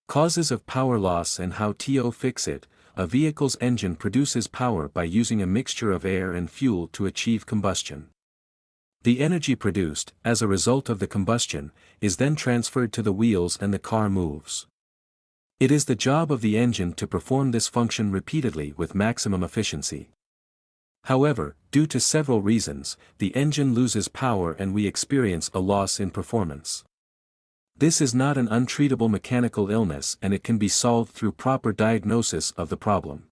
Causes of power loss and how to fix it. A vehicle's engine produces power by using a mixture of air and fuel to achieve combustion. The energy produced, as a result of the combustion, is then transferred to the wheels and the car moves. It is the job of the engine to perform this function repeatedly with maximum efficiency. However, due to several reasons, the engine loses power and we experience a loss in performance. This is not an untreatable mechanical illness and it can be solved through proper diagnosis of the problem.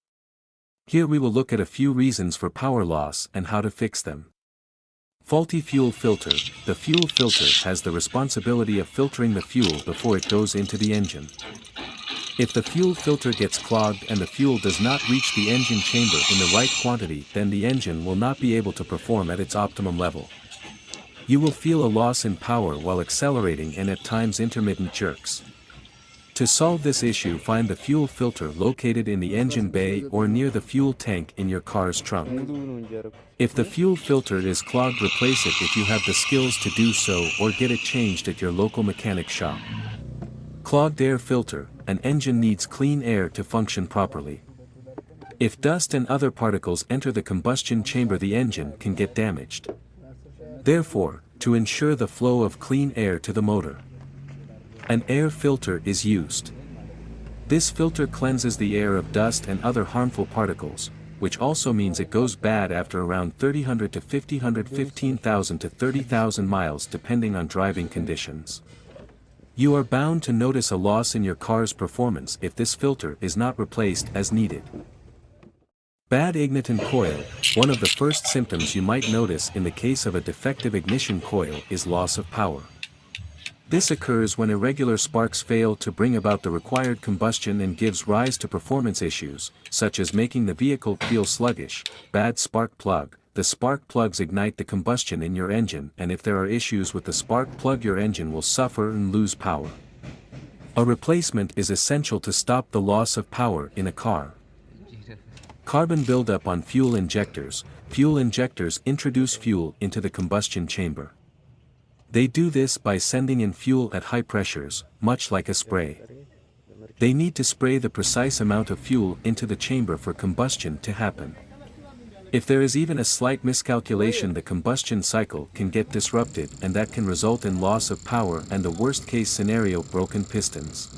Here we will look at a few reasons for power loss and how to fix them. Faulty fuel filter. The fuel filter has the responsibility of filtering the fuel before it goes into the engine. If the fuel filter gets clogged and the fuel does not reach the engine chamber in the right quantity, then the engine will not be able to perform at its optimum level. You will feel a loss in power while accelerating and at times intermittent jerks. To solve this issue, find the fuel filter located in the engine bay or near the fuel tank in your car's trunk. If the fuel filter is clogged, replace it if you have the skills to do so or get it changed at your local mechanic shop. Clogged air filter. An engine needs clean air to function properly. If dust and other particles enter the combustion chamber, the engine can get damaged. Therefore, to ensure the flow of clean air to the motor, an air filter is used. This filter cleanses the air of dust and other harmful particles, which also means it goes bad after around 300 to 15,000 to 30,000 miles depending on driving conditions. You are bound to notice a loss in your car's performance if this filter is not replaced as needed. Bad ignition coil. One of the first symptoms you might notice in the case of a defective ignition coil is loss of power. This occurs when irregular sparks fail to bring about the required combustion and gives rise to performance issues, such as making the vehicle feel sluggish. Bad spark plug. The spark plugs ignite the combustion in your engine, and if there are issues with the spark plug, your engine will suffer and lose power. A replacement is essential to stop the loss of power in a car. Carbon buildup on fuel injectors. Fuel injectors introduce fuel into the combustion chamber. They do this by sending in fuel at high pressures, much like a spray. They need to spray the precise amount of fuel into the chamber for combustion to happen. If there is even a slight miscalculation, the combustion cycle can get disrupted, and that can result in loss of power and, the worst case scenario, broken pistons.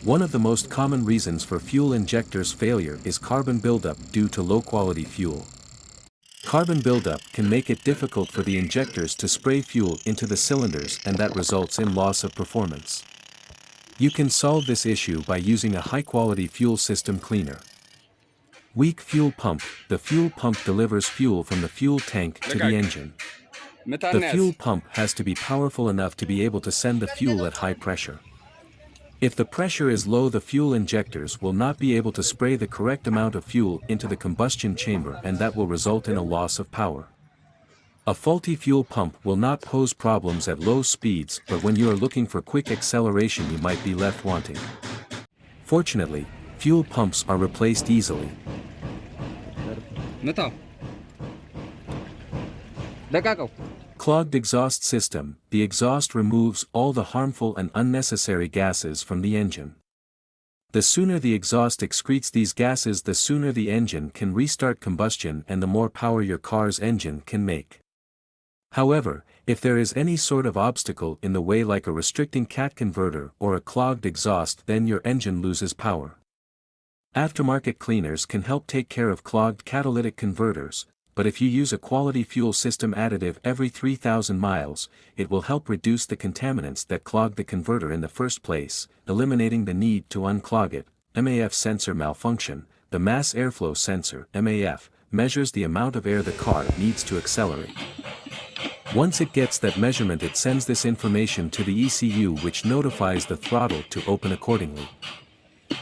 One of the most common reasons for fuel injectors failure is carbon buildup due to low-quality fuel. Carbon buildup can make it difficult for the injectors to spray fuel into the cylinders, and that results in loss of performance. You can solve this issue by using a high-quality fuel system cleaner. Weak fuel pump. The fuel pump delivers fuel from the fuel tank to the engine. The fuel pump has to be powerful enough to be able to send the fuel at high pressure. If the pressure is low, the fuel injectors will not be able to spray the correct amount of fuel into the combustion chamber, and that will result in a loss of power. A faulty fuel pump will not pose problems at low speeds, but when you are looking for quick acceleration you might be left wanting. Fortunately, fuel pumps are replaced easily. Clogged exhaust system. The exhaust removes all the harmful and unnecessary gases from the engine. The sooner the exhaust excretes these gases, the sooner the engine can restart combustion and the more power your car's engine can make. However, if there is any sort of obstacle in the way, like a restricting cat converter or a clogged exhaust, then your engine loses power. Aftermarket cleaners can help take care of clogged catalytic converters, but if you use a quality fuel system additive every 3,000 miles, it will help reduce the contaminants that clog the converter in the first place, eliminating the need to unclog it. MAF sensor malfunction. The mass airflow sensor, MAF, measures the amount of air the car needs to accelerate. Once it gets that measurement, it sends this information to the ECU, which notifies the throttle to open accordingly.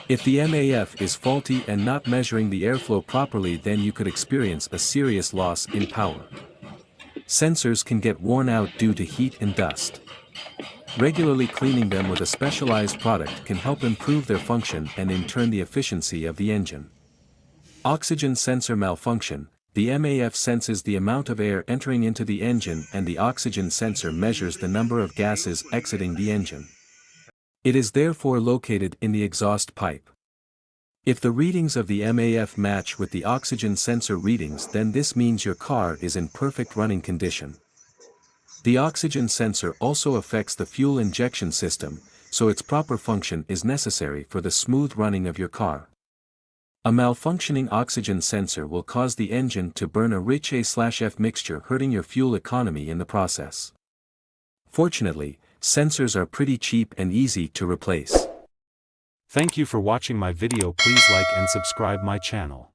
If the MAF is faulty and not measuring the airflow properly, then you could experience a serious loss in power. Sensors can get worn out due to heat and dust. Regularly cleaning them with a specialized product can help improve their function and in turn the efficiency of the engine. Oxygen sensor malfunction. The MAF senses the amount of air entering into the engine, and the oxygen sensor measures the number of gases exiting the engine. It is therefore located in the exhaust pipe. If the readings of the MAF match with the oxygen sensor readings, then this means your car is in perfect running condition. The oxygen sensor also affects the fuel injection system, so its proper function is necessary for the smooth running of your car. A malfunctioning oxygen sensor will cause the engine to burn a rich A/F mixture, hurting your fuel economy in the process. Fortunately, sensors are pretty cheap and easy to replace. Thank you for watching my video. Please like and subscribe my channel.